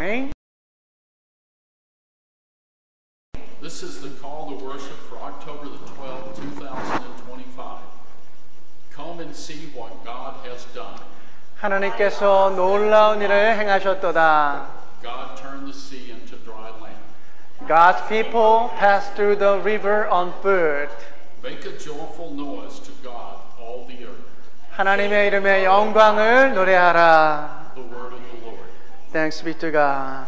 아멘. This is the call to worship for October the 12th, 2025. Come and see what God has done. 하나님께서 놀라운 일을 행하셨도다. God turned the sea into dry land. God's people passed through the river on foot. Make a joyful noise to God, all the earth. 하나님의 이름의 영광을 노래하라. The word of the Lord. Thanks be to God.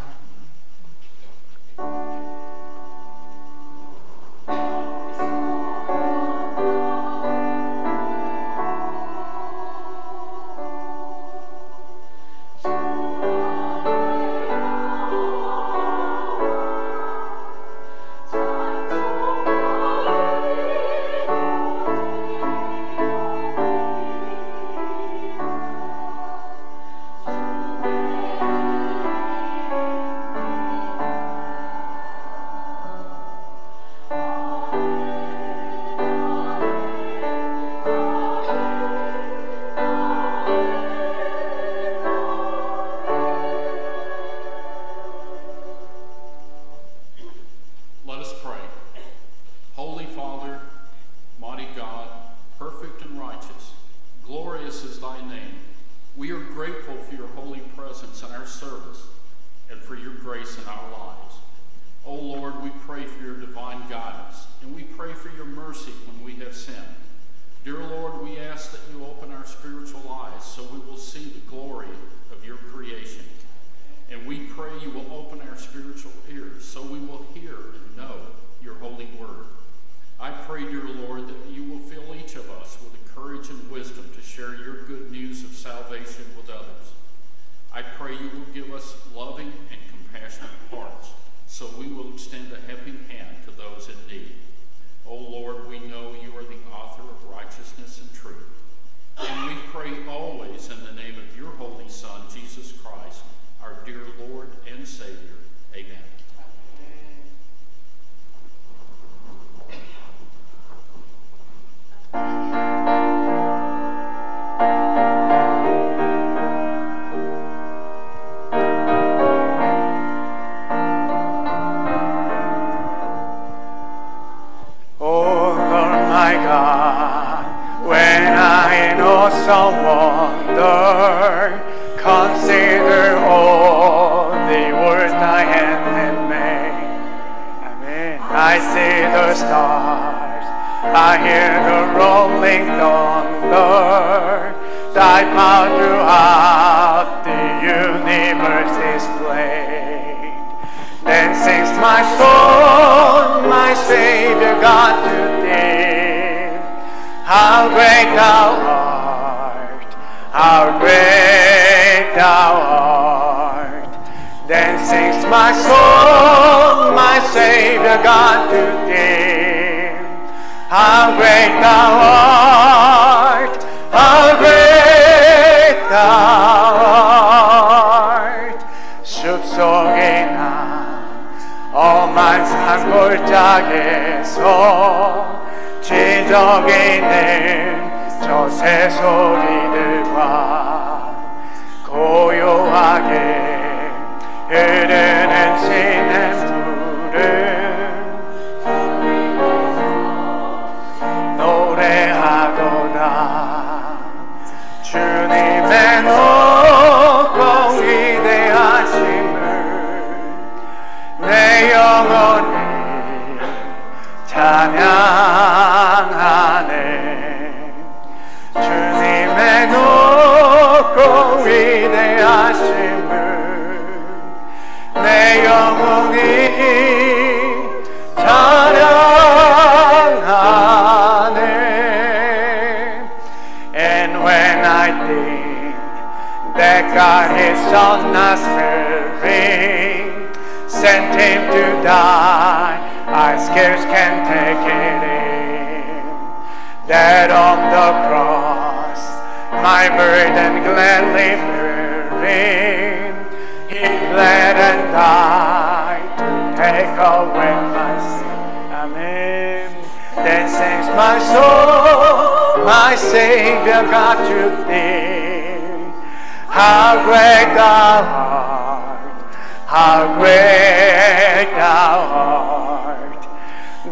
how great thou art.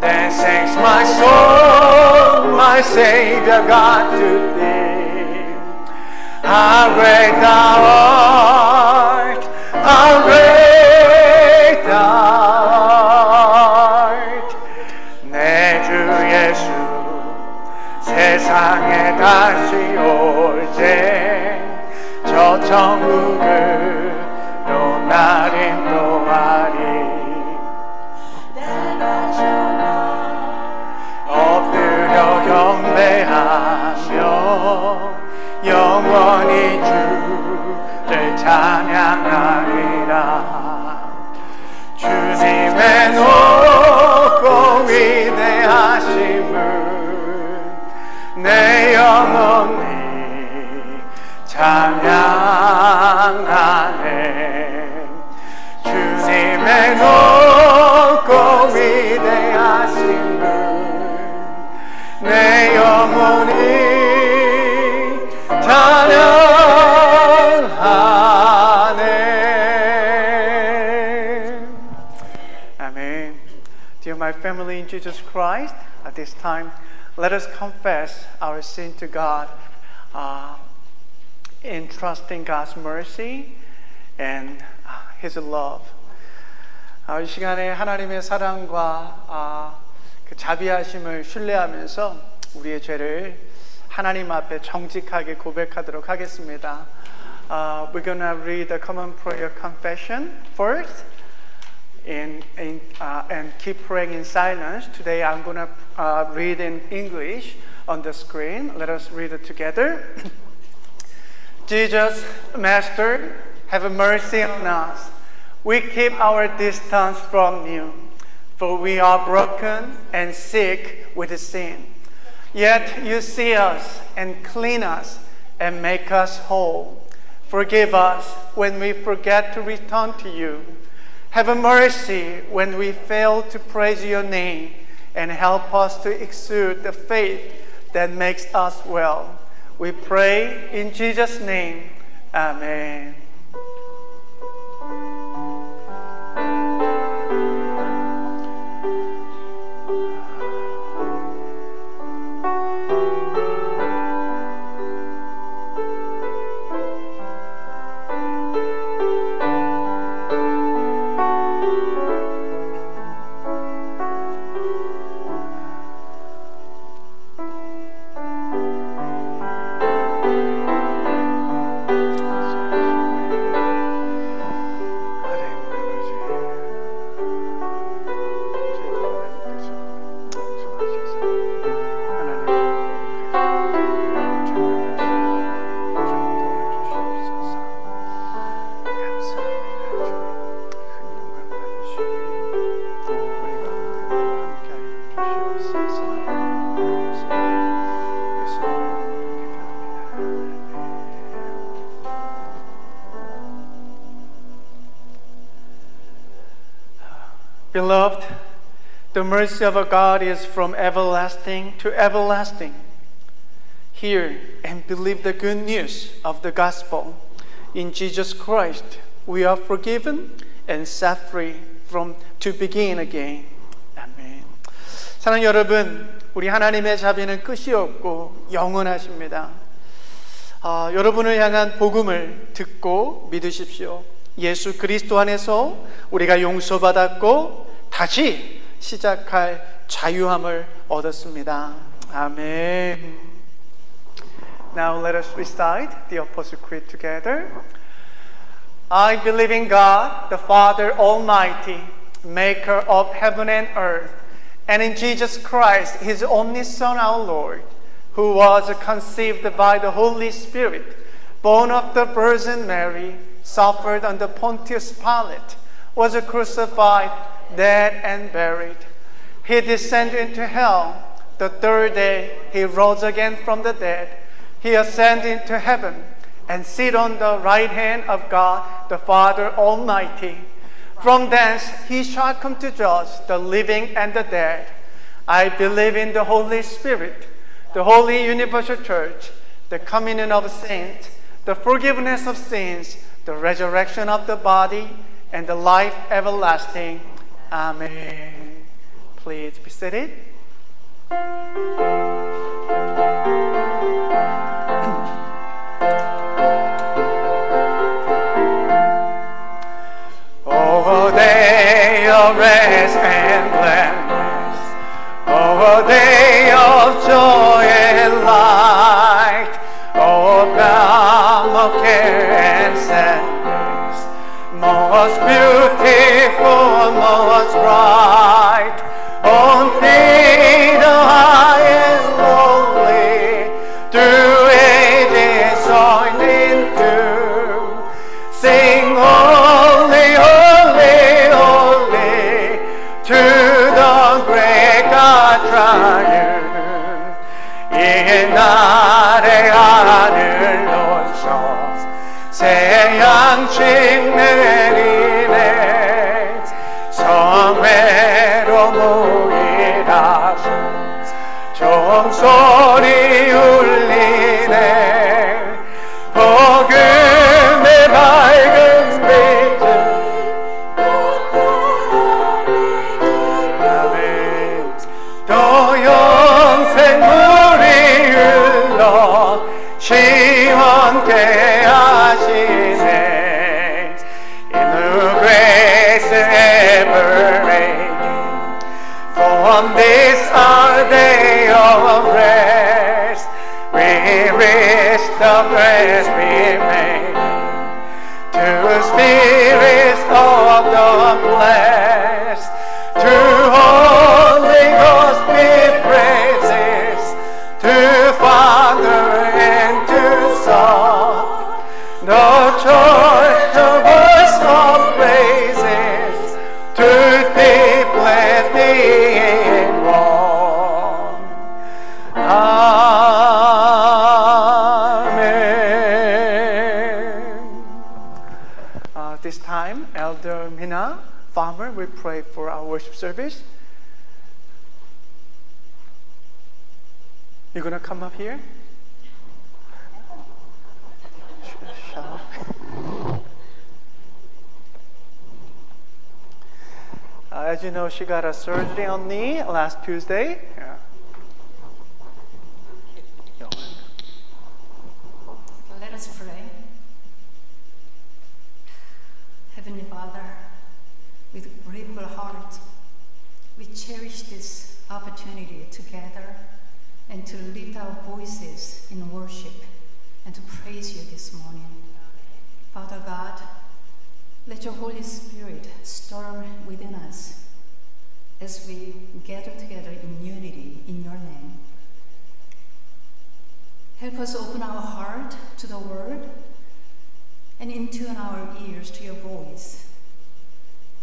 Then sings my soul, my Savior God, to thee. How great thou art, how great thou art. 내 주 예수 세상에 다시 올 때 저 천국을 또 날 인도하리. 엎드려 경배하며 영원히 주를 찬양하리라. 주님의 높고 위대하심을 내 영혼이 찬양하네. 주님의 높고 위대하심을 내 영혼이 찬양하네. Amen. Dear my family in Jesus Christ, at this time, let us confess our sin to God in trusting God's mercy and His love. 이 시간에 하나님의 사랑과 그 자비하심을 신뢰하면서 우리의 죄를 하나님 앞에 정직하게 고백하도록 하겠습니다. We're gonna read the common prayer confession first, and keep praying in silence. Today I'm gonna read in English on the screen. Let us read it together. Jesus, Master, have mercy on us. We keep our distance from you, for we are broken and sick with sin. Yet you see us and clean us and make us whole. Forgive us when we forget to return to you. Have mercy when we fail to praise your name, and help us to exude the faith that makes us well. We pray in Jesus' name. Amen. Beloved, the mercy of our God is from everlasting to everlasting. Hear and believe the good news of the gospel. In Jesus Christ, we are forgiven and set free to begin again. Amen. 사랑하는 여러분, 우리 하나님의 자비는 끝이 없고 영원하십니다. 여러분을 향한 복음을 듣고 믿으십시오. 예수 그리스도 안에서 우리가 용서받았고 다시 시작할 자유함을 얻었습니다. 아멘. Now let us recite the Apostle Creed together. I believe in God, the Father Almighty, maker of heaven and earth, and in Jesus Christ, His only Son, our Lord, who was conceived by the Holy Spirit, born of the Virgin Mary, suffered under Pontius Pilate, was crucified, dead and buried. He descended into hell. The third day He rose again from the dead. He ascended into heaven and sit on the right hand of God, the Father Almighty. From thence He shall come to judge the living and the dead. I believe in the Holy Spirit, the holy universal church, the communion of saints, the forgiveness of sins, the resurrection of the body, and the life everlasting. Amen. Please be seated. Oh, day of rest and gladness, oh, day of joy and light, oh, balm of care and sadness, most beautiful, most bright, on thee the high and lowly, through ages joined into, sing holy, holy, holy, to the great God triune. 옛날의 하늘 노sos 새 양식 내리네 성회로 무일하신 종소리 울리네 복음의 밝은 빛을 또 영생 물이 흘러 시원케 하시네 In the grace ever reigning from this our day of rest we reach the grace remaining to spirits of the blessed to Holy Ghost be praises to Father and to Son the church of us of praises to thee plenty in one. Amen. This time, Elder Mina Farmer will pray for our worship service. You're going to come up here? Shall I? As you know, she got a surgery on knee last Tuesday. Yeah. Let us pray. Heavenly Father, with grateful heart, we cherish this opportunity together and to lift our voices in worship and to praise you this morning. Father God, let your Holy Spirit stir within us as we gather together in unity in your name. Help us open our heart to the word and intune our ears to your voice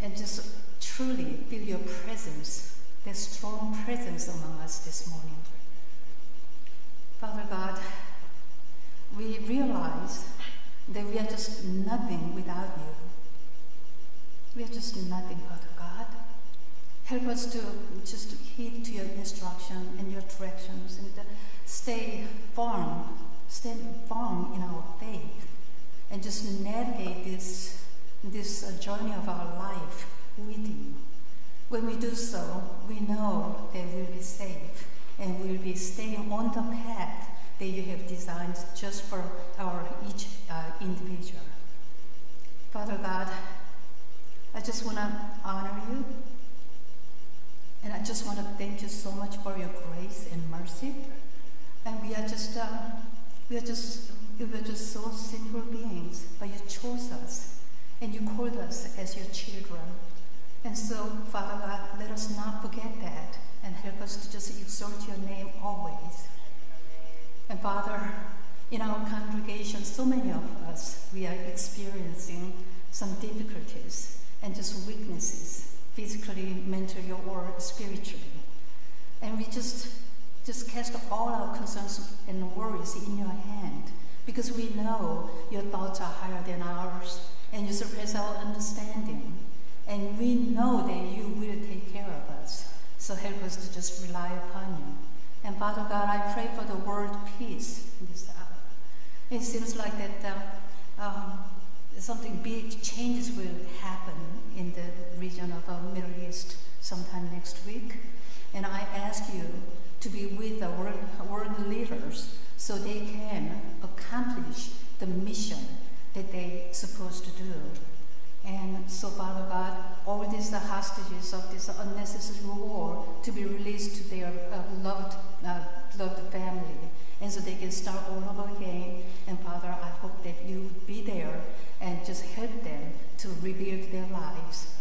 and just truly feel your presence, the strong presence among us this morning. Father God, we realize that we are just nothing without you. We are just nothing, Father God. Help us to just heed to your instruction and your directions and stay firm in our faith and just navigate this journey of our life with you. When we do so, we know that we'll be safe and we'll be staying on the path that you have designed just for our each individual. Father God, I just want to honor you, and I just want to thank you so much for your grace and mercy. And we are just so simple beings, but you chose us and you called us as your children. And so, Father God, let us not forget that and help us to just exalt your name always. And Father, in our congregation, so many of us, we are experiencing some difficulties and just weaknesses, physically, mentally, or spiritually. And we just cast all our concerns and worries in your hand, because we know your thoughts are higher than ours, and you surpass our understanding. And we know that you will take care of us. So help us to just rely upon you. And Father God, I pray for the word peace in this hour. It seems like that something big changes will happen in the region of the Middle East sometime next week. And I ask you to be with the world leaders so they can accomplish the mission that they're supposed to do. And so, Father God, all these hostages of this unnecessary war to be released to their loved family, and so they can start all over again. And Father, I hope that you would be there and just help them to rebuild their lives.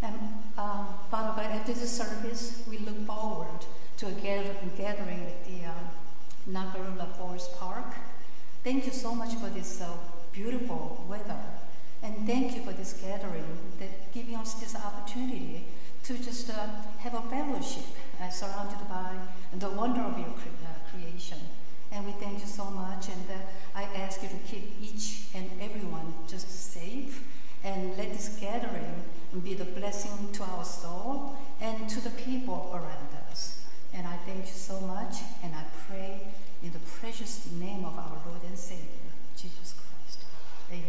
And Father God, after the service, we look forward to a gathering at the Nagarula Forest Park. Thank you so much for this beautiful weather. And thank you for this gathering that giving us this opportunity to just have a fellowship surrounded by the wonder of your creation. And we thank you so much. And I ask you to keep each and everyone just safe, and let this gathering be the blessing to our soul and to the people around us. And I thank you so much, and I pray in the precious name of our Lord and Savior, Jesus Christ. Amen.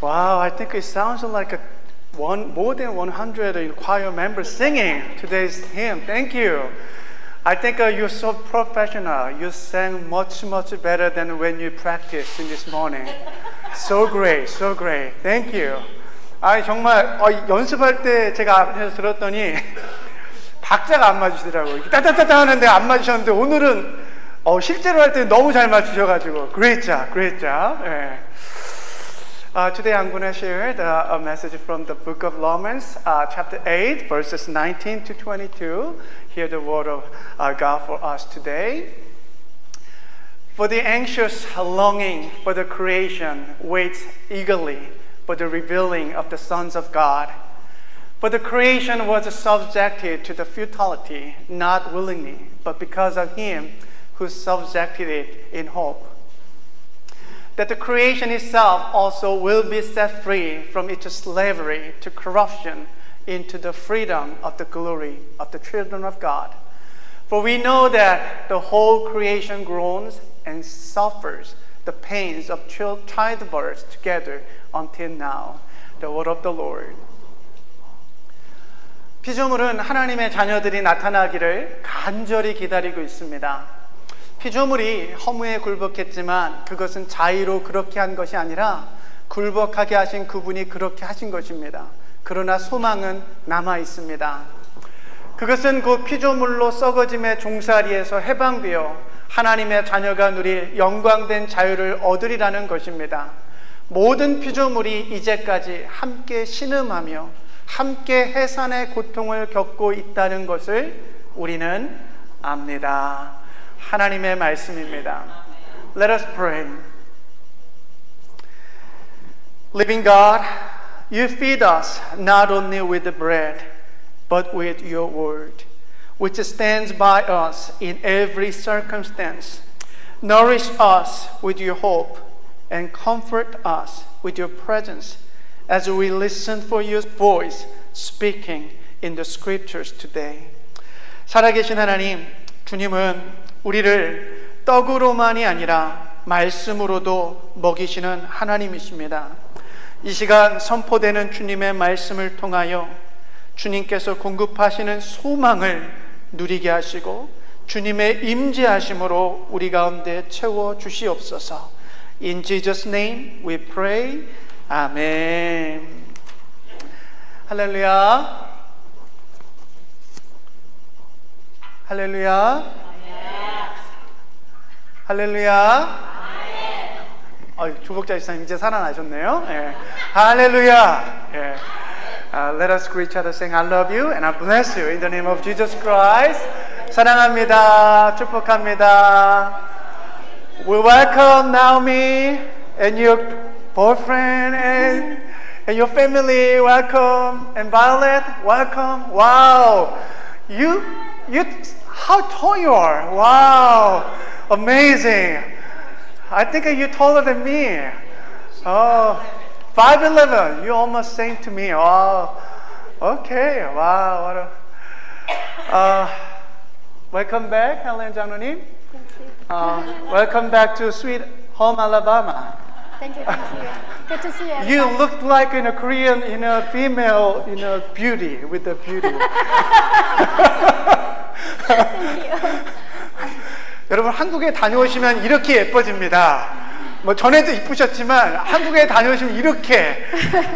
Wow, I think it sounds like more than 100 choir members singing today's hymn. Thank you. I think you're so professional. You sang much better than when you practiced in this morning. So great, so great. Thank you. 정말 연습할 때 제가 앞에서 들었더니 박자가 안 맞으시더라고요. 따따따따 하는데 안 맞으셨는데 오늘은 실제로 할 때 너무 잘 맞추셔가지고 great job, great job. 예. Today I'm going to share a message from the book of Romans, chapter 8, verses 19 to 22. Hear the word of God for us today. For the anxious longing for the creation waits eagerly for the revealing of the sons of God. For the creation was subjected to the futility, not willingly, but because of him who subjected it in hope. That the creation itself also will be set free from its slavery to corruption into the freedom of the glory of the children of God. For we know that the whole creation groans and suffers the pains of childbirth together until now. The word of the Lord. 피조물은 하나님의 자녀들이 나타나기를 간절히 기다리고 있습니다. 피조물이 허무에 굴복했지만 그것은 자의로 그렇게 한 것이 아니라 굴복하게 하신 그분이 그렇게 하신 것입니다. 그러나 소망은 남아 있습니다. 그것은 그 피조물로 썩어짐의 종살이에서 해방되어 하나님의 자녀가 누릴 영광된 자유를 얻으리라는 것입니다. 모든 피조물이 이제까지 함께 신음하며 함께 해산의 고통을 겪고 있다는 것을 우리는 압니다. 하나님의 말씀입니다. Let us pray. Living God, you feed us not only with the bread, but with your word, which stands by us in every circumstance. Nourish us with your hope and comfort us with your presence as we listen for your voice speaking in the scriptures today. 살아계신 하나님, 주님은 우리를 떡으로만이 아니라 말씀으로도 먹이시는 하나님이십니다. 이 시간 선포되는 주님의 말씀을 통하여 주님께서 공급하시는 소망을 누리게 하시고 주님의 임재하심으로 우리 가운데 채워 주시옵소서. In Jesus' name we pray. 아멘. 할렐루야. 할렐루야. 할렐루야. 조복자 집사님 이제 살아나셨네요. 예. 할렐루야. 예. Let us greet each other saying I love you and I bless you in the name of Jesus Christ. 사랑합니다. 축복합니다. We welcome Naomi and your boyfriend and your family. Welcome. And Violet, welcome. Wow. You how tall you are. Wow. Amazing. I think you're taller than me. Oh, 5'11". You're almost same to me. Oh, okay. Wow. What welcome back, Helen 장로님. Welcome back to sweet home, Alabama. Thank you. Good to see you. You look like a Korean, female, beauty with the beauty. Thank you. 여러분 한국에 다녀오시면 이렇게 예뻐집니다. 전에도 이쁘셨지만 한국에 다녀오시면 이렇게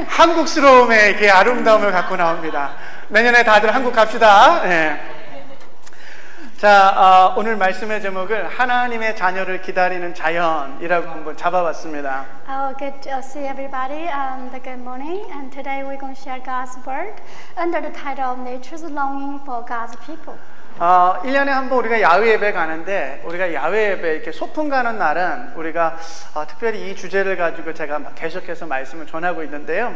한국스러움의 이렇게 아름다움을 갖고 나옵니다. 내년에 다들 한국 갑시다. 네. 자, 오늘 말씀의 제목을 하나님의 자녀를 기다리는 자연이라고 한번 잡아봤습니다. Good to see everybody. Good morning. And today we're going to share God's word under the title of Nature's Longing for God's People. 1년에 한 번 우리가 야외 예배 가는데 우리가 야외 예배 이렇게 소풍 가는 날은 우리가 특별히 이 주제를 가지고 제가 계속해서 말씀을 전하고 있는데요.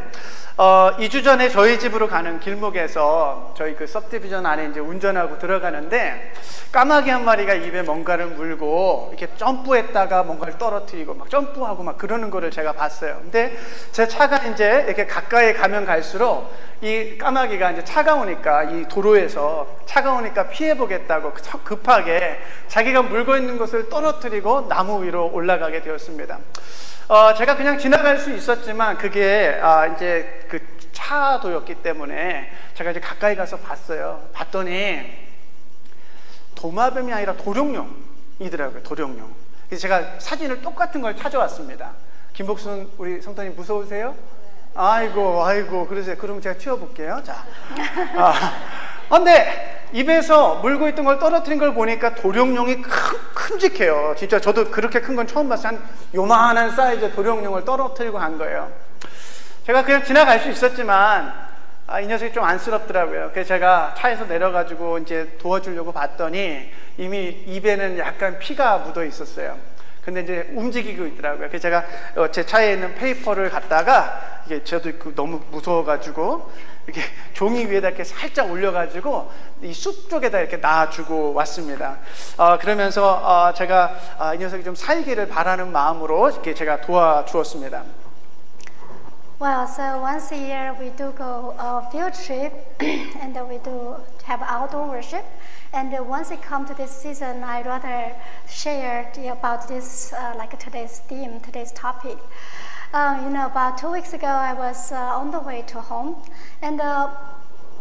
2주 전에 저희 집으로 가는 길목에서 저희 그 서브디비전 안에 이제 운전하고 들어가는데 까마귀 한 마리가 입에 뭔가를 물고 이렇게 점프했다가 뭔가를 떨어뜨리고 막 점프하고 막 그러는 거를 제가 봤어요. 근데 제 차가 이제 이렇게 가까이 가면 갈수록 이 까마귀가 이제 차가우니까 이 도로에서 차가우니까 피해 피해보겠다고 급하게 자기가 물고 있는 것을 떨어뜨리고 나무 위로 올라가게 되었습니다. 제가 그냥 지나갈 수 있었지만 그게 이제 그 차도였기 때문에 제가 이제 가까이 가서 봤어요. 봤더니 도마뱀이 아니라 도룡룡이더라고요. 도룡룡. 그래서 제가 사진을 똑같은 걸 찾아왔습니다. 김복순 우리 성도님 무서우세요? 아이고 그러세요. 그럼 제가 치워볼게요. 자, 근데 입에서 물고 있던 걸 떨어뜨린 걸 보니까 도룡룡이 큼직해요. 진짜 저도 그렇게 큰 건 처음 봤어요. 한 요만한 사이즈의 도룡룡을 떨어뜨리고 간 거예요. 제가 그냥 지나갈 수 있었지만 이 녀석이 좀 안쓰럽더라고요. 그래서 제가 차에서 내려가지고 이제 도와주려고 봤더니 이미 입에는 약간 피가 묻어 있었어요. 근데 이제 움직이고 있더라고요. 그래서 제가 제 차에 있는 페이퍼를 갖다가 이게 저도 너무 무서워가지고 이렇게 종이 위에다 이렇게 살짝 올려가지고 이 숲 쪽에다 이렇게 놔주고 왔습니다. 그러면서 제가 이 녀석이 좀 살기를 바라는 마음으로 이렇게 제가 도와주었습니다. Well, so once a year we do go field trip, and we do have outdoor worship. And once it comes to this season, I rather share about this, like today's theme, today's topic. About 2 weeks ago, I was on the way to home, and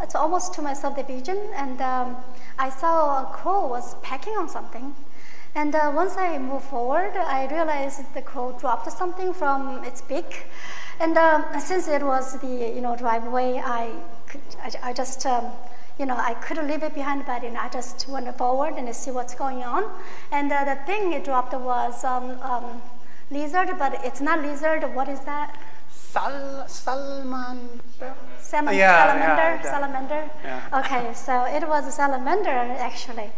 it's almost to my subdivision, and I saw a crow was pecking on something. And once I moved forward, I realized the crow dropped something from its beak. And since it was the driveway, I just I couldn't leave it behind, but I just went forward and see what's going on. And the thing it dropped was lizard, but it's not lizard. What is that? Salamander. Salamander. Yeah. Okay, so it was a salamander actually.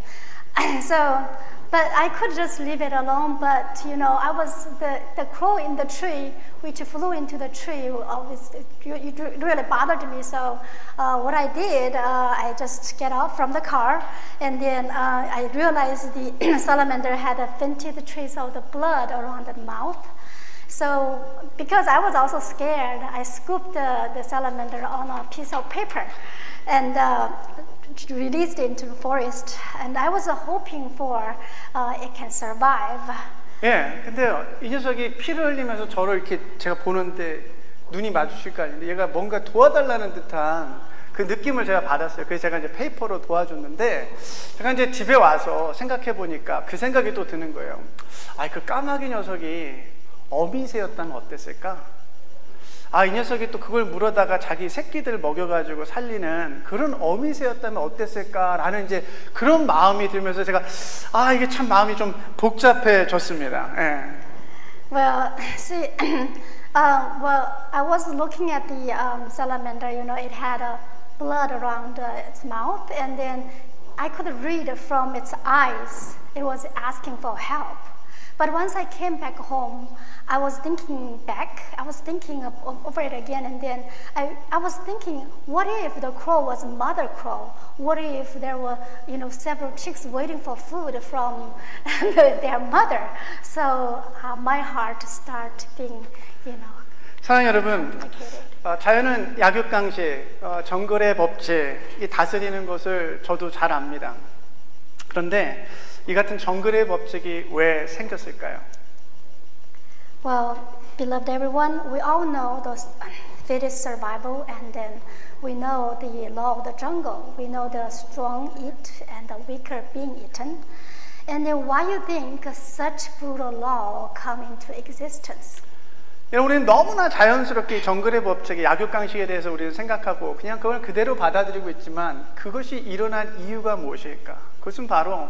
But I could just leave it alone. But I was the crow in the tree, which flew into the tree. It really bothered me. So what I did, I just get out from the car, and then I realized the salamander had a fainted trace of the blood around the mouth. So because I was also scared, I scooped the salamander on a piece of paper, and released it into the forest, and I was hoping for it can survive. 예, 근데요, 이 녀석이 피를 흘리면서 저를 이렇게 제가 보는데 눈이 마주칠 거 아닌데 얘가 뭔가 도와달라는 듯한 그 느낌을 제가 받았어요. 그래서 제가 이제 페이퍼로 도와줬는데 제가 이제 집에 와서 생각해 보니까 그 생각이 또 드는 거예요. 그 까마귀 녀석이 어미새였다면 어땠을까? 이 녀석이 또 그걸 물어다가 자기 새끼들 먹여가지고 살리는 그런 어미새였다면 어땠을까라는 이제 그런 마음이 들면서 제가 이게 참 마음이 좀 복잡해졌습니다. 예. Well, see, I was looking at the salamander. It had blood around its mouth, and then I could read from its eyes. It was asking for help. But once I came back home, I was thinking over it again, and then I was thinking, what if the crow was a mother crow? What if there were, several chicks waiting for food from their mother? So my heart started being, 사랑하는 여러분, 자연은 약육강식, 정글의 법칙, 이 다스리는 것을 저도 잘 압니다. 그런데 이 같은 정글의 법칙이 왜 생겼을까요? Well, beloved everyone, we all know the fittest survival, and then we know the law of the jungle. We know the strong eat and the weaker being eaten. And then why you think such brutal law come into existence? 우리는 너무나 자연스럽게 정글의 법칙의 약육강식에 대해서 우리는 생각하고 그냥 그걸 그대로 받아들이고 있지만 그것이 일어난 이유가 무엇일까? 그것은 바로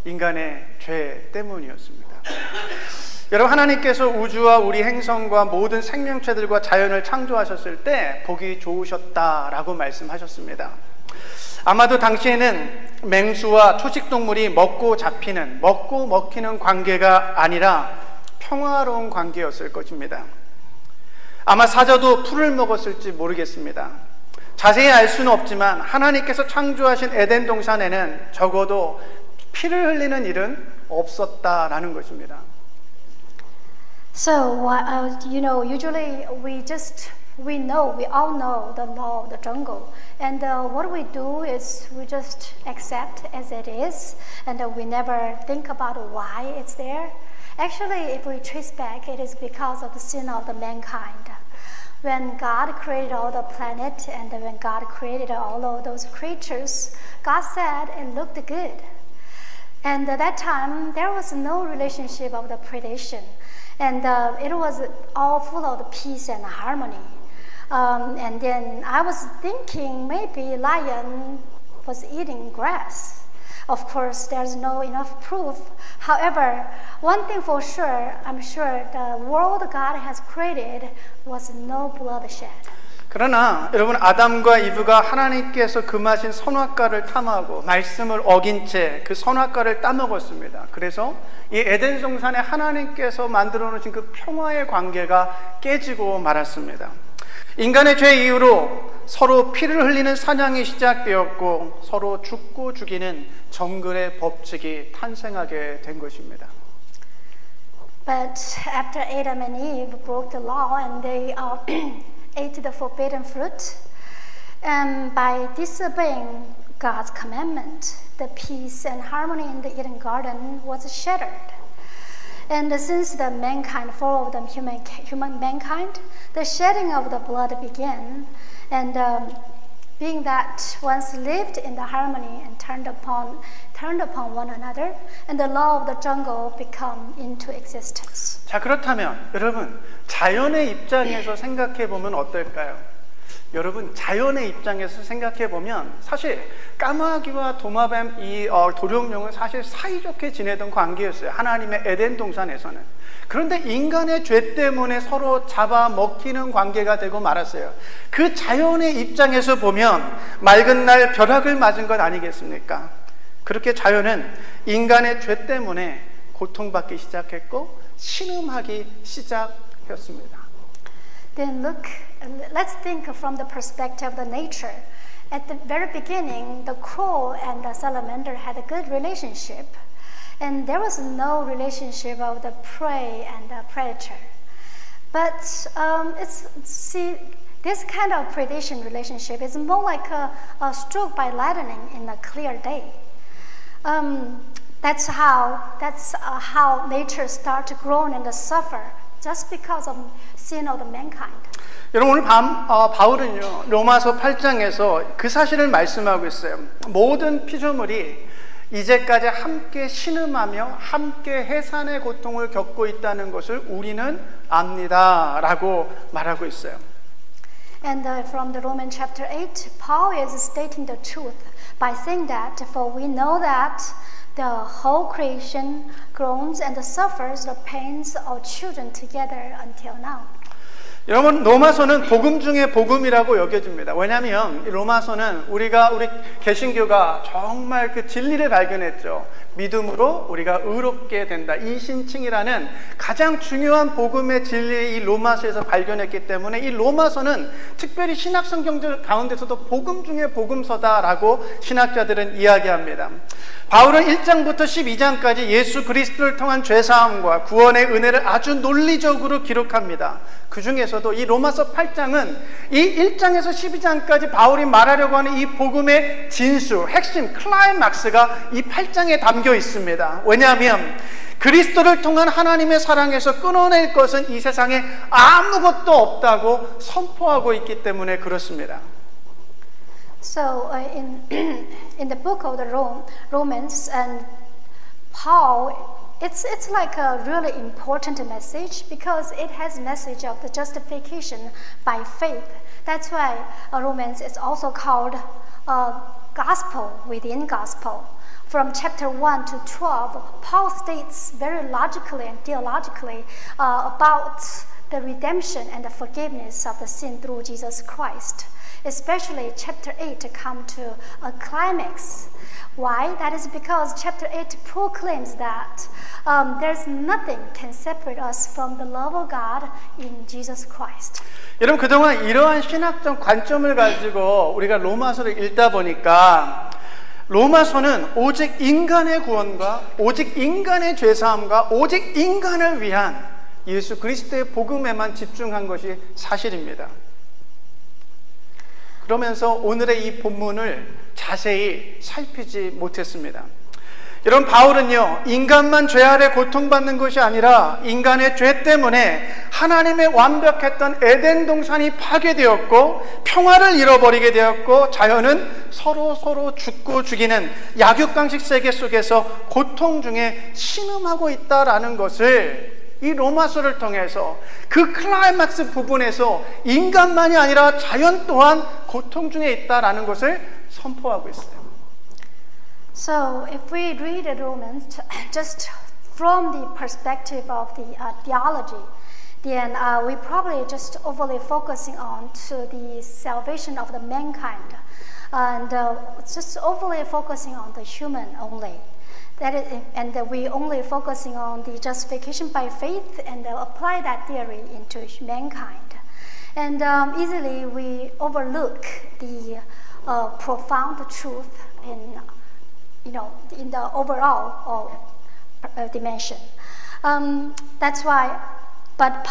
인간의 죄 때문이었습니다. 여러분, 하나님께서 우주와 우리 행성과 모든 생명체들과 자연을 창조하셨을 때 보기 좋으셨다라고 말씀하셨습니다. 아마도 당시에는 맹수와 초식동물이 먹고 먹히는 관계가 아니라 평화로운 관계였을 것입니다. 아마 사자도 풀을 먹었을지 모르겠습니다. 자세히 알 수는 없지만 하나님께서 창조하신 에덴 동산에는 적어도 피를 흘리는 일은 없었다라는 것입니다. So, usually we all know the law of the jungle. And what we do is we just accept as it is, and we never think about why it's there. Actually, if we trace back, it is because of the sin of the mankind. When God created all the planet and when God created all of those creatures, God said it looked good. And at that time, there was no relationship of the predation. And it was all full of the peace and harmony. And then I was thinking maybe lion was eating grass. Of course, there's no enough proof. However, one thing for sure, I'm sure the world God has created was no bloodshed. 그러나 여러분 아담과 이브가 하나님께서 금하신 선악과를 탐하고 말씀을 어긴 채 그 선악과를 따먹었습니다. 그래서 이 에덴 동산에 하나님께서 만들어 놓으신 그 평화의 관계가 깨지고 말았습니다. 인간의 죄 이후로 서로 피를 흘리는 사냥이 시작되었고 서로 죽고 죽이는 정글의 법칙이 탄생하게 된 것입니다. But after Adam and Eve broke the law and they ate the forbidden fruit, and by disobeying God's commandment, the peace and harmony in the Eden garden was shattered. And since the mankind, fall of the human mankind, the shedding of the blood began. And being that once lived in the harmony and turned upon one another, and the law of the jungle become into existence. 자, 그렇다면 여러분 자연의 입장에서 생각해 보면 어떨까요? 여러분 자연의 입장에서 생각해 보면 사실 까마귀와 도마뱀 이 도룡령은 사실 사이좋게 지내던 관계였어요. 하나님의 에덴 동산에서는. 그런데 인간의 죄 때문에 서로 잡아먹히는 관계가 되고 말았어요. 그 자연의 입장에서 보면 맑은 날 벼락을 맞은 것 아니겠습니까? 그렇게 자연은 인간의 죄 때문에 고통받기 시작했고 신음하기 시작했습니다. Then let's think from the perspective of the nature. At the very beginning, the crow and the salamander had a good relationship, and there was no relationship of the prey and the predator. But this kind of predation relationship is more like a stroke by lightning in a clear day. That's how nature starts to groan and suffer just because of sin of the mankind. 여러분 오늘 바울은요 로마서 8장에서 그 사실을 말씀하고 있어요. 모든 피조물이 이제까지 함께 신음하며 함께 해산의 고통을 겪고 있다는 것을 우리는 압니다 라고 말하고 있어요. And from the Romans chapter 8, Paul is stating the truth by saying that, for we know that the whole creation groans and suffers the pains of children together until now. 여러분 로마서는 복음 중에 복음이라고 여겨집니다. 왜냐하면 로마서는 우리 개신교가 정말 그 진리를 발견했죠. 믿음으로 우리가 의롭게 된다. 이신칭이라는 가장 중요한 복음의 진리를 이 로마서에서 발견했기 때문에 이 로마서는 특별히 신학성경 가운데서도 복음 중에 복음서다라고 신학자들은 이야기합니다. 바울은 1장부터 12장까지 예수 그리스도를 통한 죄사함과 구원의 은혜를 아주 논리적으로 기록합니다. 그 중에서도 이 로마서 8장은 이 1장에서 12장까지 바울이 말하려고 하는 이 복음의 진수, 핵심, 클라이막스가 이 8장에 담겨 있습니다. 왜냐하면 그리스도를 통한 하나님의 사랑에서 끊어낼 것은 이 세상에 아무것도 없다고 선포하고 있기 때문에 그렇습니다. So in the book of the Romans and Paul, it's like a really important message because it has message of the justification by faith. That's why Romans is also called gospel within gospel. From chapter 1 to 12, Paul states very logically and theologically about the redemption and the forgiveness of the sin through Jesus Christ. Especially chapter 8 come to a climax. Why? That is because chapter 8 proclaims that there's nothing can separate us from the love of God in Jesus Christ. 여러분 그동안 이러한 신학적 관점을 가지고 우리가 로마서를 읽다 보니까 로마서는 오직 인간의 구원과 오직 인간의 죄사함과 오직 인간을 위한 예수 그리스도의 복음에만 집중한 것이 사실입니다. 그러면서 오늘의 이 본문을 자세히 살피지 못했습니다. 여러분, 바울은요, 인간만 죄 아래 고통받는 것이 아니라 인간의 죄 때문에 하나님의 완벽했던 에덴 동산이 파괴되었고 평화를 잃어버리게 되었고 자연은 서로 죽고 죽이는 약육강식 세계 속에서 고통 중에 신음하고 있다라는 것을 이 로마서를 통해서 그 클라이막스 부분에서 인간만이 아니라 자연 또한 고통 중에 있다라는 것을 선포하고 있어요. So if we read Romans just from the perspective of the theology, then we probably just overly focusing on to the salvation of the mankind, and just overly focusing on the human only. That is, and we only focusing on the justification by faith and apply that theory into mankind. And easily we overlook the profound truth in the overall dimension. That's why, but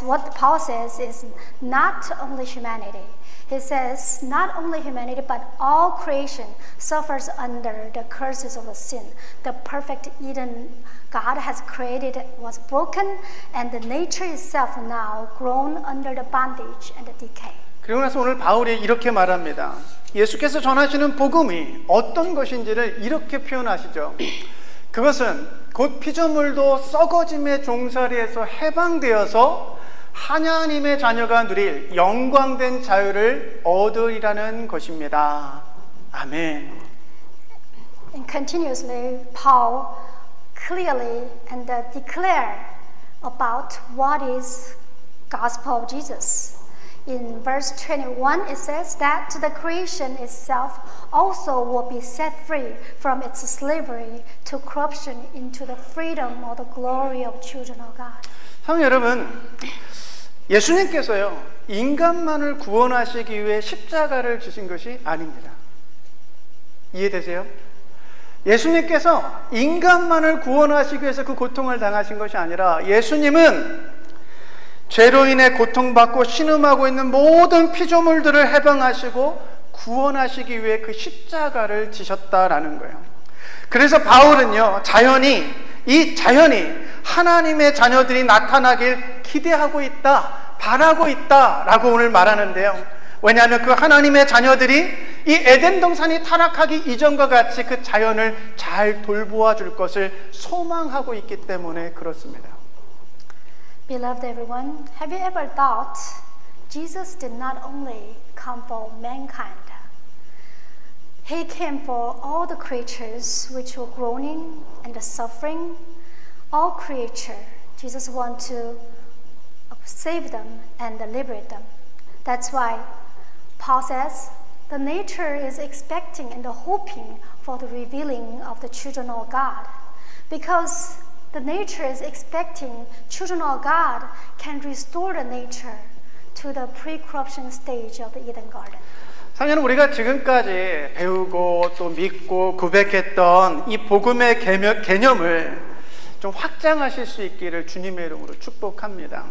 what Paul says is not only humanity. He says not only humanity, but all creation suffers under the curses of sin. The perfect Eden God has created was broken, and the nature itself now grown under the bondage and the decay. 그리고 나서 오늘 바울이 이렇게 말합니다. 예수께서 전하시는 복음이 어떤 것인지를 이렇게 표현하시죠. 그것은 곧 피조물도 썩어짐의 종살이에서 해방되어서 하나님의 자녀가 누릴 영광된 자유를 얻으리라는 것입니다. 아멘. And continuously, Paul clearly and declare about what is gospel of Jesus. In verse 21, it says that the creation itself also will be set free from its slavery to corruption into the freedom or the glory of children of God. 사랑하는 여러분, 예수님께서요, 인간만을 구원하시기 위해 십자가를 주신 것이 아닙니다. 이해되세요? 예수님께서 인간만을 구원하시기 위해서 그 고통을 당하신 것이 아니라 예수님은 죄로 인해 고통받고 신음하고 있는 모든 피조물들을 해방하시고 구원하시기 위해 그 십자가를 지셨다라는 거예요. 그래서 바울은요, 이 자연이 하나님의 자녀들이 나타나길 기대하고 있다, 바라고 있다라고 오늘 말하는데요. 왜냐하면 그 하나님의 자녀들이 이 에덴 동산이 타락하기 이전과 같이 그 자연을 잘 돌보아 줄 것을 소망하고 있기 때문에 그렇습니다. Beloved everyone, have you ever thought Jesus did not only come for mankind? He came for all the creatures which were groaning and suffering. All creature, Jesus wants to save them and liberate them. That's why Paul says, the nature is expecting and hoping for the revealing of the children of God. Because the nature is expecting children of God can restore the nature to the pre-corruption stage of the Eden Garden. 사실은 우리가 지금까지 배우고 또 믿고 고백했던 이 복음의 개념을 좀 확장하실 수 있기를 주님의 이름으로 축복합니다.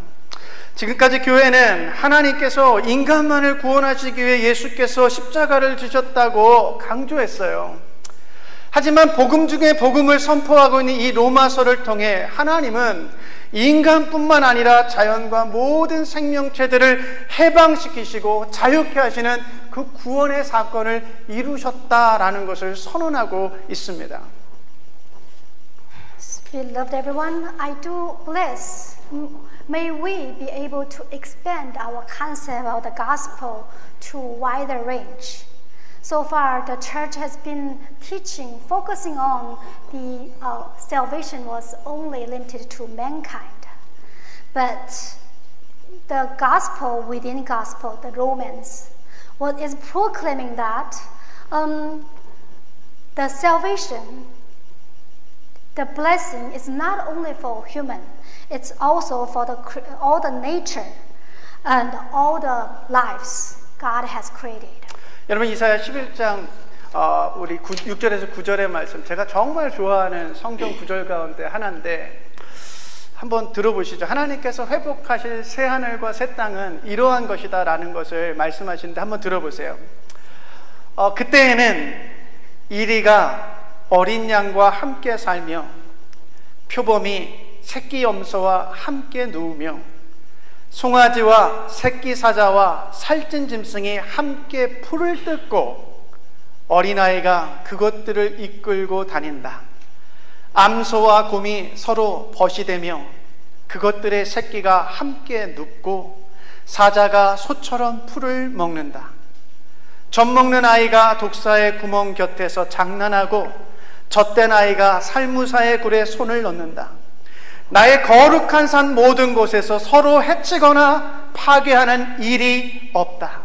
지금까지 교회는 하나님께서 인간만을 구원하시기 위해 예수께서 십자가를 지셨다고 강조했어요. 하지만 복음 중에 복음을 선포하고 있는 이 로마서를 통해 하나님은 인간뿐만 아니라 자연과 모든 생명체들을 해방시키시고 자유케 하시는 그 구원의 사건을 이루셨다라는 것을 선언하고 있습니다. Beloved everyone, I do bless. May we be able to expand our concept of the gospel to a wider range. So far, the church has been teaching, focusing on the salvation was only limited to mankind. But the gospel within gospel, the Romans, is proclaiming that the salvation, the blessing is not only for human, it's also for all the nature and all the lives God has created. 여러분, 이사야 11장 우리 6절에서 9절의 말씀, 제가 정말 좋아하는 성경 구절 가운데 하나인데 한번 들어보시죠. 하나님께서 회복하실 새 하늘과 새 땅은 이러한 것이다 라는 것을 말씀하시는데 한번 들어보세요. 그때에는 이리가 어린 양과 함께 살며 표범이 새끼 염소와 함께 누우며 송아지와 새끼 사자와 살찐 짐승이 함께 풀을 뜯고 어린아이가 그것들을 이끌고 다닌다. 암소와 곰이 서로 벗이되며 그것들의 새끼가 함께 눕고 사자가 소처럼 풀을 먹는다. 젖 먹는 아이가 독사의 구멍 곁에서 장난하고 젖된 아이가 살무사의 굴에 손을 넣는다. 나의 거룩한 산 모든 곳에서 서로 해치거나 파괴하는 일이 없다.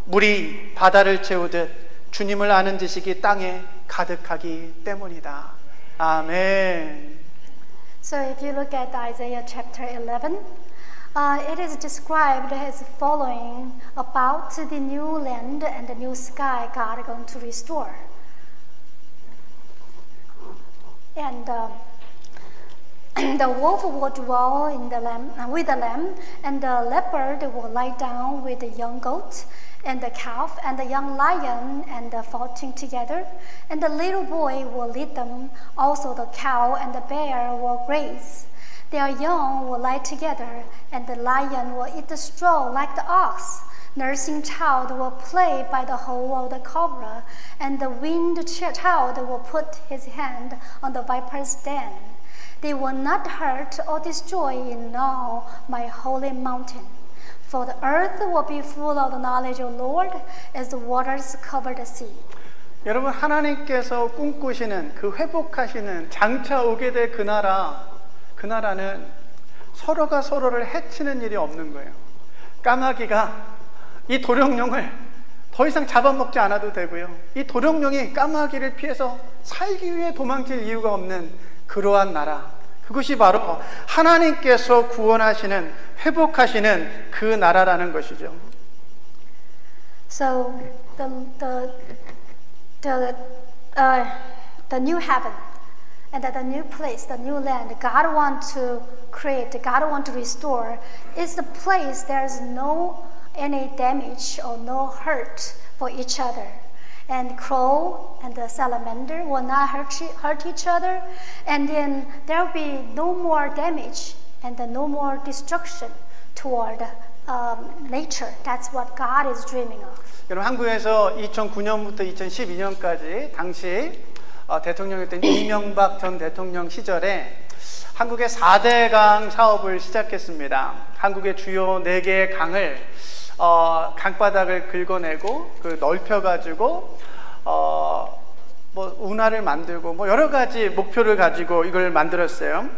물이 바다를 채우듯 주님을 아는 지식이 땅에 가득하기 때문이다. 아멘. So if you look at Isaiah chapter 11, it is described as following about the new land and the new sky God is going to restore. And the wolf will dwell in the with the lamb, and the leopard will lie down with the young goat, and the calf and the young lion and the faulting together, and the little boy will lead them. Also the cow and the bear will graze. Their young will lie together, and the lion will eat the straw like the ox. Nursing child will play by the hole of the cobra, and the weaned child will put his hand on the viper's den. They will not hurt or destroy in all my holy mountain. For the earth will be full of the knowledge of the Lord as the waters cover the sea. 여러분, 하나님께서 꿈꾸시는 그 회복하시는 장차 오게 될 그 나라는 서로가 서로를 해치는 일이 없는 거예요. 까마귀가 이 도룡령을 더 이상 잡아먹지 않아도 되고요. 이 도룡령이 까마귀를 피해서 살기 위해 도망칠 이유가 없는 그러한 나라. 그것이 바로 하나님께서 구원하시는, 회복하시는 그 나라라는 것이죠. So the new heaven and the new place, the new land God wants to create, God wants to restore, is the place there's no any damage or no hurt for each other. And crow and the salamander will not hurt each other, and then there will be no more damage and no more destruction toward nature. That's what God is dreaming of. 여러분, 한국에서 2009년부터 2012년까지 당시 대통령이었던 이명박 전 대통령 시절에 한국의 4대강 사업을 시작했습니다. 한국의 주요 4개의 강을 강바닥을 긁어내고 넓혀가지고 운하를 만들고 여러 가지 목표를 가지고 이걸 만들었어요.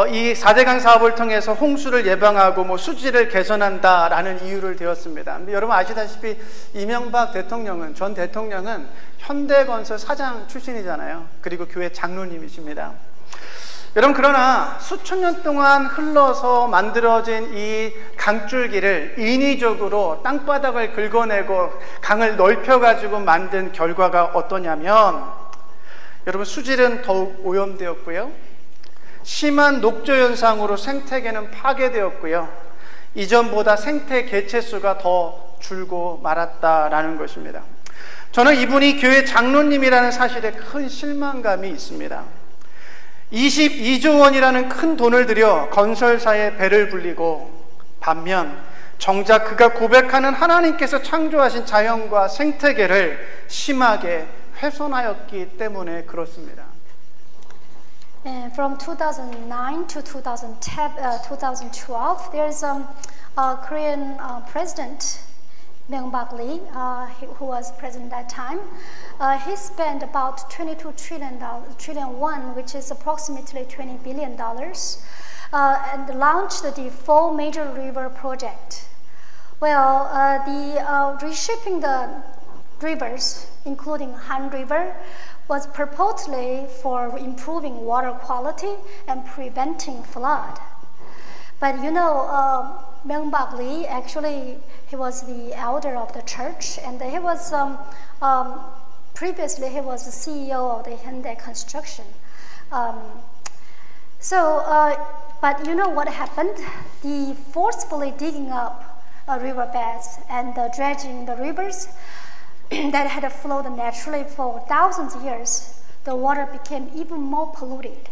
이 4대강 사업을 통해서 홍수를 예방하고 수지를 개선한다라는 이유를 되었습니다. 근데 여러분 아시다시피 이명박 전 대통령은 현대건설 사장 출신이잖아요. 그리고 교회 장로님이십니다. 여러분, 그러나 수천 년 동안 흘러서 만들어진 이 강줄기를 인위적으로 땅바닥을 긁어내고 강을 넓혀가지고 만든 결과가 어떠냐면, 여러분, 수질은 더욱 오염되었고요, 심한 녹조 현상으로 생태계는 파괴되었고요, 이전보다 생태 개체수가 더 줄고 말았다라는 것입니다. 저는 이분이 교회 장로님이라는 사실에 큰 실망감이 있습니다. 22조 원이라는 큰 돈을 들여 건설사에 배를 불리고, 반면 정작 그가 고백하는 하나님께서 창조하신 자연과 생태계를 심하게 훼손하였기 때문에 그렇습니다. And from 2009 to 2012, there's a Korean president, Myung-Bak Lee, who was president at that time. He spent about 22 trillion won, which is approximately $20 billion, and launched the 4 major river project. Well, reshaping the rivers, including Han River, was purportedly for improving water quality and preventing flood. But Myung-Bak Lee, actually, he was the elder of the church, and he was previously he was the CEO of the Hyundai Construction. So, but you know what happened? The forcefully digging up riverbeds and dredging the rivers that had flowed naturally for thousands of years, the water became even more polluted,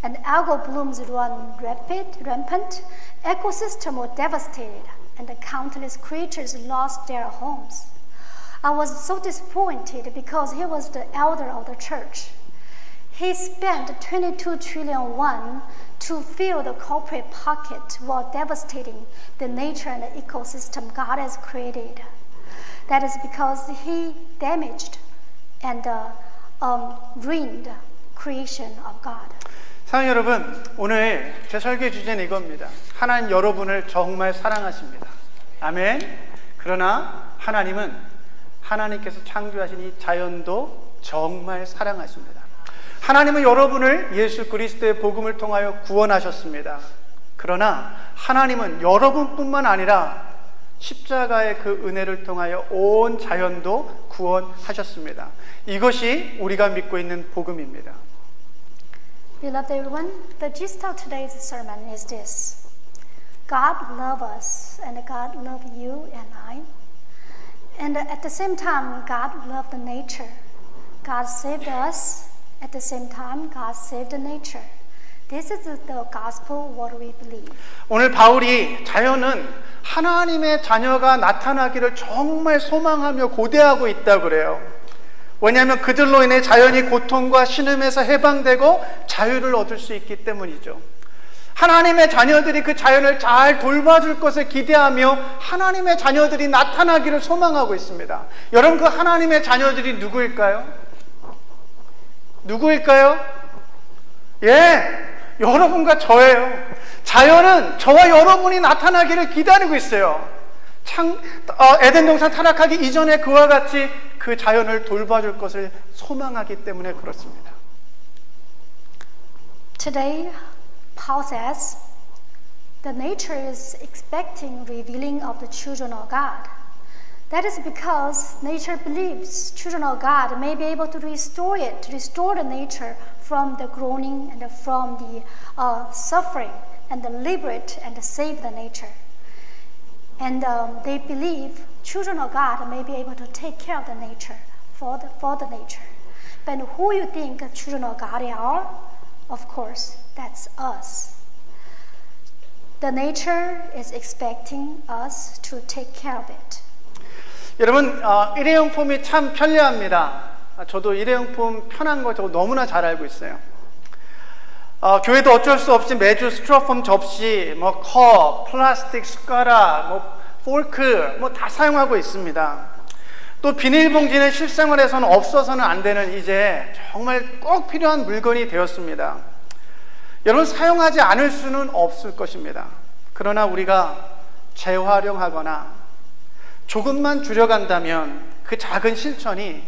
and algal blooms run rampant, ecosystems were devastated, and the countless creatures lost their homes. I was so disappointed because he was the elder of the church. He spent 22 trillion won to fill the corporate pocket while devastating the nature and the ecosystem God has created. That is because he damaged and ruined creation of God. 사랑하는 여러분, 오늘 제 설교 주제는 이겁니다. 하나님 여러분을 정말 사랑하십니다. 아멘. 그러나 하나님은 하나님께서 창조하신 이 자연도 정말 사랑하십니다. 하나님은 여러분을 예수 그리스도의 복음을 통하여 구원하셨습니다. 그러나 하나님은 여러분뿐만 아니라 십자가의 그 은혜를 통하여 온 자연도 구원하셨습니다. 이것이 우리가 믿고 있는 복음입니다. Beloved everyone, the gist of today's sermon is this. God loves us, and God loves you and I. And at the same time, God loved nature. God saved us. At the same time, God saved nature. This is the gospel what we believe. 오늘 바울이 자연은 하나님의 자녀가 나타나기를 정말 소망하며 고대하고 있다고 그래요. 왜냐하면 그들로 인해 자연이 고통과 신음에서 해방되고 자유를 얻을 수 있기 때문이죠. 하나님의 자녀들이 그 자연을 잘 돌봐줄 것을 기대하며 하나님의 자녀들이 나타나기를 소망하고 있습니다. 여러분, 그 하나님의 자녀들이 누구일까요? 누구일까요? 예, 여러분과 저예요. 자연은 저와 여러분이 나타나기를 기다리고 있어요. 에덴 동산 타락하기 이전에 그와 같이 그 자연을 돌봐줄 것을 소망하기 때문에 그렇습니다. Today, Paul says, the nature is expecting revealing of the children of God. That is because nature believes children of God may be able to restore it, to restore the nature from the groaning and from the suffering, and liberate and save the nature. And they believe children of God may be able to take care of the nature, for the nature. But who you think children of God are? Of course, that's us. The nature is expecting us to take care of it. 여러분, 일회용품이 참 편리합니다. 저도 일회용품 편한 거 저거 너무나 잘 알고 있어요. 교회도 어쩔 수 없이 매주 스티로폼 접시, 컵, 플라스틱 숟가락, 포크, 다 사용하고 있습니다. 또 비닐봉지는 실생활에서는 없어서는 안 되는 이제 정말 꼭 필요한 물건이 되었습니다. 여러분, 사용하지 않을 수는 없을 것입니다. 그러나 우리가 재활용하거나 조금만 줄여간다면 그 작은 실천이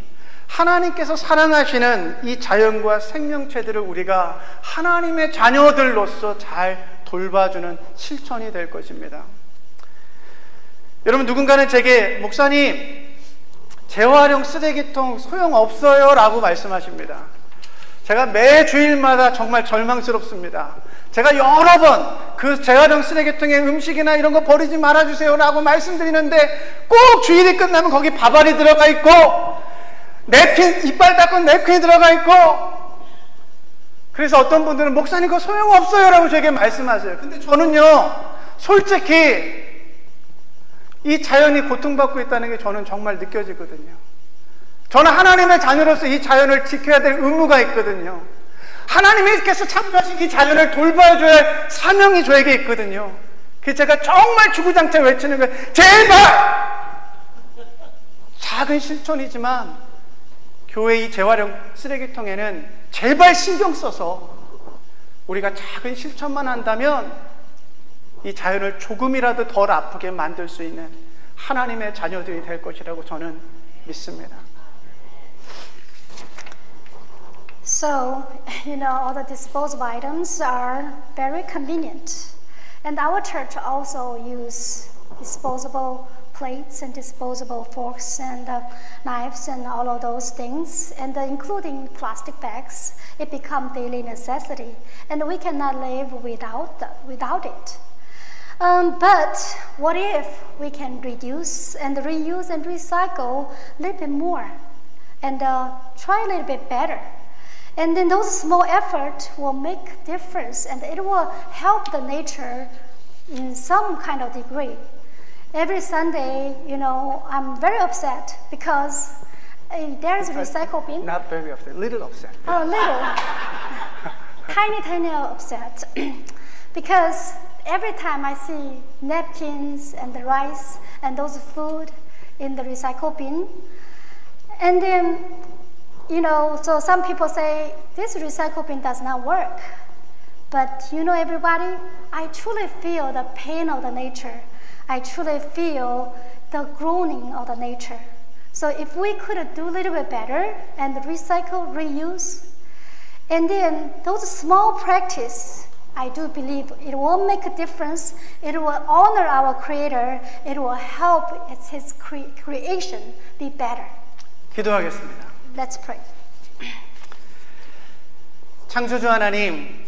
하나님께서 사랑하시는 이 자연과 생명체들을 우리가 하나님의 자녀들로서 잘 돌봐주는 실천이 될 것입니다. 여러분, 누군가는 제게 목사님, 재활용 쓰레기통 소용없어요 라고 말씀하십니다. 제가 매 주일마다 정말 절망스럽습니다. 제가 여러 번 그 재활용 쓰레기통에 음식이나 이런 거 버리지 말아주세요 라고 말씀드리는데 꼭 주일이 끝나면 거기 밥알이 들어가 있고 냅킨, 이빨 닦은 냅킨이 들어가 있고, 그래서 어떤 분들은 목사님 그거 소용없어요 라고 저에게 말씀하세요. 근데 저는요, 솔직히 이 자연이 고통받고 있다는 게 저는 정말 느껴지거든요. 저는 하나님의 자녀로서 이 자연을 지켜야 될 의무가 있거든요. 하나님께서 창조하신 이 자연을 돌봐줘야 할 사명이 저에게 있거든요. 그래서 제가 정말 주구장창 외치는 거예요. 제발! 작은 실천이지만 교회 이 재활용 쓰레기통에는 제발 신경 써서 우리가 작은 실천만 한다면 이 자연을 조금이라도 덜 아프게 만들 수 있는 하나님의 자녀들이 될 것이라고 저는 믿습니다. So, all the disposable items are very convenient. And our church also use disposable plates and disposable forks and knives and all of those things, and including plastic bags. It becomes daily necessity, and we cannot live without it. But what if we can reduce and reuse and recycle a little bit more and try a little bit better? And then those small efforts will make a difference, and it will help the nature in some kind of degree. Every Sunday, I'm very upset because there's a recycle bin. Not very upset, little upset. Oh, little. tiny upset. Because every time I see napkins and the rice and those food in the recycle bin, and then, so some people say, this recycle bin does not work. But everybody, I truly feel the pain of the nature. I truly feel the groaning of the nature. So if we could do a little bit better and recycle, reuse, and then those small practice, I do believe it will make a difference. It will honor our Creator. It will help His creation be better. 기도하겠습니다. Let's pray. 창조주 하나님,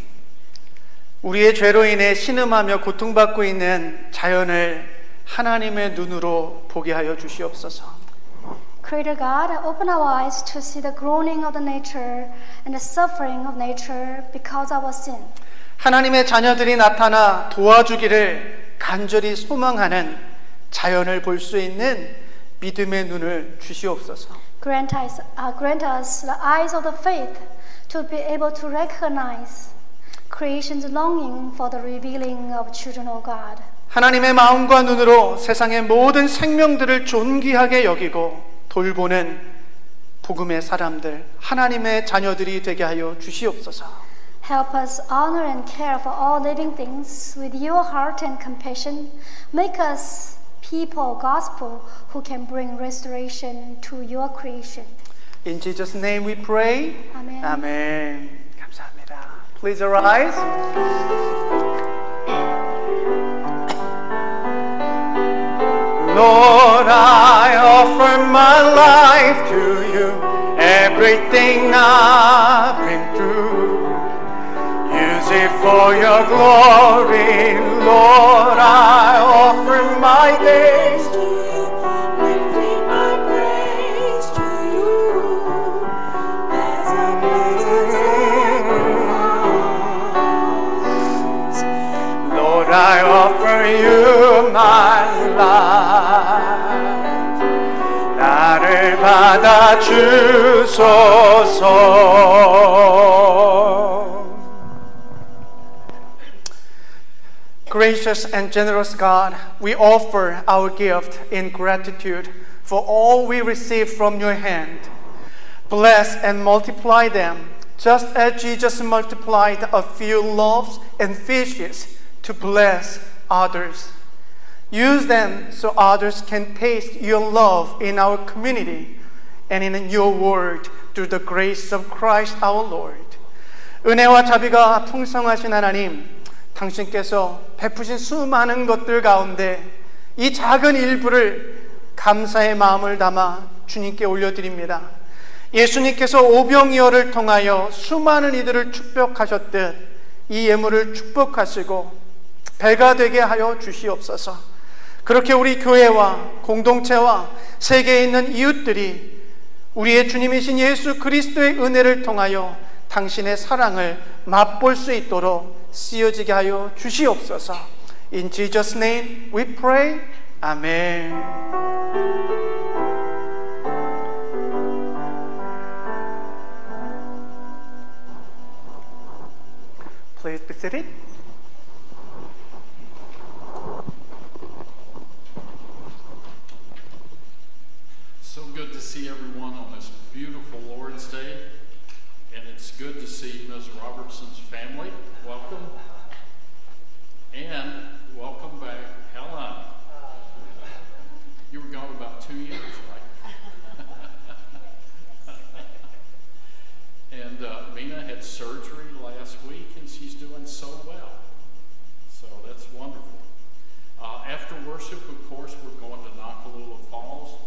우리의 죄로 인해 신음하며 고통받고 있는 자연을 하나님의 눈으로 보게 하여 주시옵소서. Creator God, open our eyes to see the groaning of the nature and the suffering of nature because of our sin. 하나님의 자녀들이 나타나 도와주기를 간절히 소망하는 자연을 볼 수 있는 믿음의 눈을 주시옵소서. Grant us the eyes of the faith to be able to recognize creation's longing for the revealing of children of God. 하나님의 마음과 눈으로 세상의 모든 생명들을 존귀하게 여기고 돌보는 복음의 사람들, 하나님의 자녀들이 되게 하여 주시옵소서. Help us honor and care for all living things with your heart and compassion. Make us people of gospel who can bring restoration to your creation. In Jesus' name we pray. Amen. Amen. 감사합니다. Please arise. Lord, I offer my life to you, everything I've been through. Use it for your glory, Lord, I offer my days to you, lifting my praise to you as a pleasant sacrifice. Lord, I offer you my life. 나를 받아 주소서. Gracious and generous God, we offer our gift in gratitude for all we receive from your hand. Bless and multiply them, just as Jesus multiplied a few loaves and fishes to bless others. Use them so others can taste your love in our community and in your word through the grace of Christ our Lord. 은혜와 자비가 풍성하신 하나님, 당신께서 베푸신 수많은 것들 가운데 이 작은 일부를 감사의 마음을 담아 주님께 올려드립니다. 예수님께서 오병이어를 통하여 수많은 이들을 축복하셨듯 이 예물을 축복하시고 배가 되게 하여 주시옵소서. 그렇게 우리 교회와 공동체와 세계에 있는 이웃들이 우리의 주님이신 예수 그리스도의 은혜를 통하여 당신의 사랑을 맛볼 수 있도록 쓰여지게 하여 주시옵소서. In Jesus' name we pray. Amen. Please be seated. So good to see everyone on this beautiful Lord's Day. And it's good to see Ms. Robertson's family. Welcome. And welcome back, Helen. You were gone about 2 years, right? And Mina had surgery last week, and she's doing so well. After worship, of course, we're going to Nakalula Falls.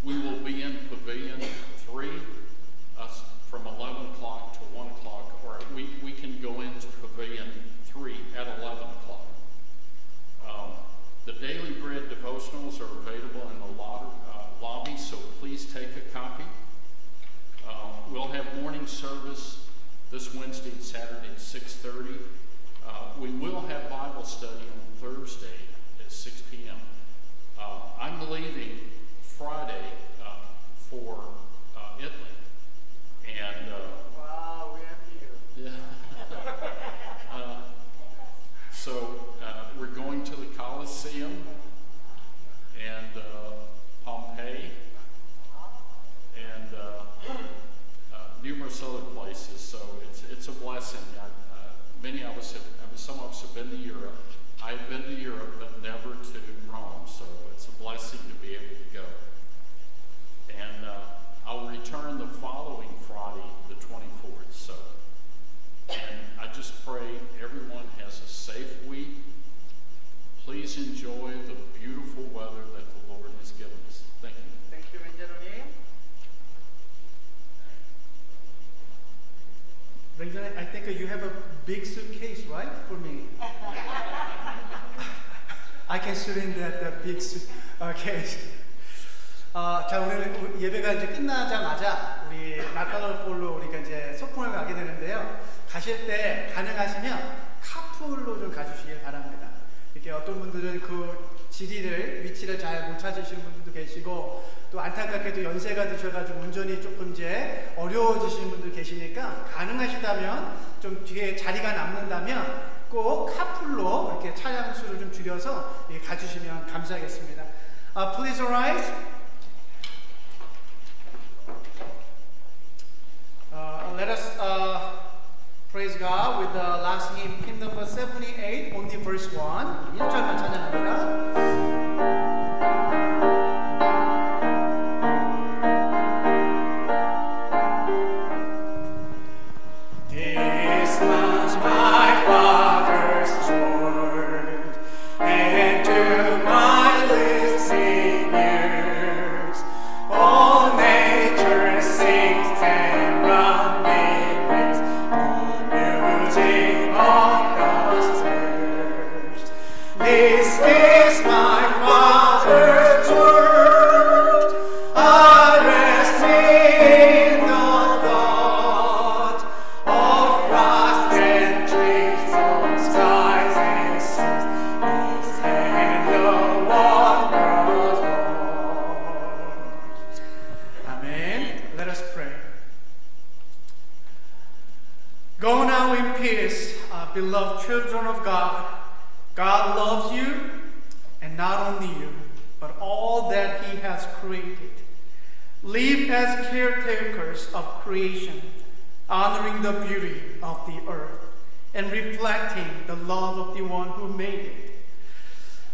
We will be in Pavilion 3 from 11 o'clock to 1 o'clock, or we can go into Pavilion 3 at 11 o'clock. The Daily Bread devotionals are available in the lobby, so please take a copy. We'll have morning service this Wednesday and Saturday at 6:30. We will have Bible study on Thursday at 6 p.m. I'm leaving Friday for Italy. And wow, we have you. Yeah. So we're going to the Colosseum and Pompeii and numerous other places. So it's a blessing. Some of us have been to Europe. I've been to Europe, but never to Rome. So it's a blessing to be able to go. And I'll return the following Friday, the 24th. So, and I just pray everyone has a safe week. Please enjoy the beautiful weather that the Lord has given us. Thank you. Thank you, Benjamin. Benjamin, I think you have a big suitcase, right, for me? I can fit in that big suitcase. 자, 오늘 예배가 이제 끝나자마자 우리 나칼라폴로 우리가 이제 소풍을 가게 되는데요. 가실 때 가능하시면 카풀로 좀 가주시길 바랍니다. 이렇게 어떤 분들은 그 위치를 잘 못 찾으시는 분들도 계시고, 또 안타깝게도 연세가 드셔가지고 운전이 조금 이제 어려워지시는 분들 계시니까 가능하시다면 좀 뒤에 자리가 남는다면 꼭 카풀로 이렇게 차량 수를 좀 줄여서 가주시면 감사하겠습니다. Please arise. Let us praise God with the last hymn, hymn number 78, only verse 1. 1절만 찬양합니다. Go now in peace, beloved children of God. God loves you, and not only you, but all that He has created. Live as caretakers of creation, honoring the beauty of the earth, and reflecting the love of the one who made it.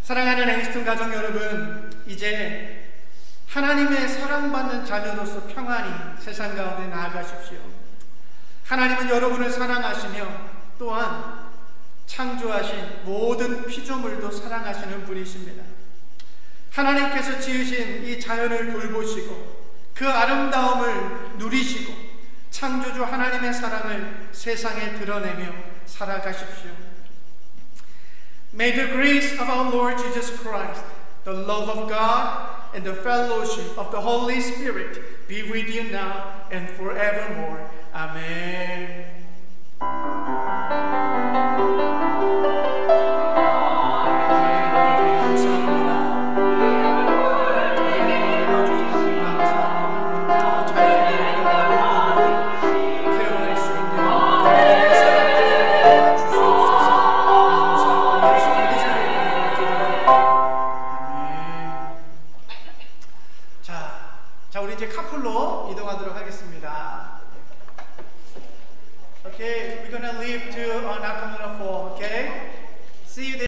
사랑하는 애니스톤 가족 여러분, 이제 하나님의 사랑받는 자녀로서 평안히 세상 가운데 나아가십시오. 하나님은 여러분을 사랑하시며 또한 창조하신 모든 피조물도 사랑하시는 분이십니다. 하나님께서 지으신 이 자연을 돌보시고 그 아름다움을 누리시고 창조주 하나님의 사랑을 세상에 드러내며 살아가십시오. May the grace of our Lord Jesus Christ, the love of God, and the fellowship of the Holy Spirit be with you now and forevermore. Amen. 자, 우리 이제 카풀로 이동하도록 하겠습니다. Okay, we're gonna leave to Nakamura Fall. Okay, see you there.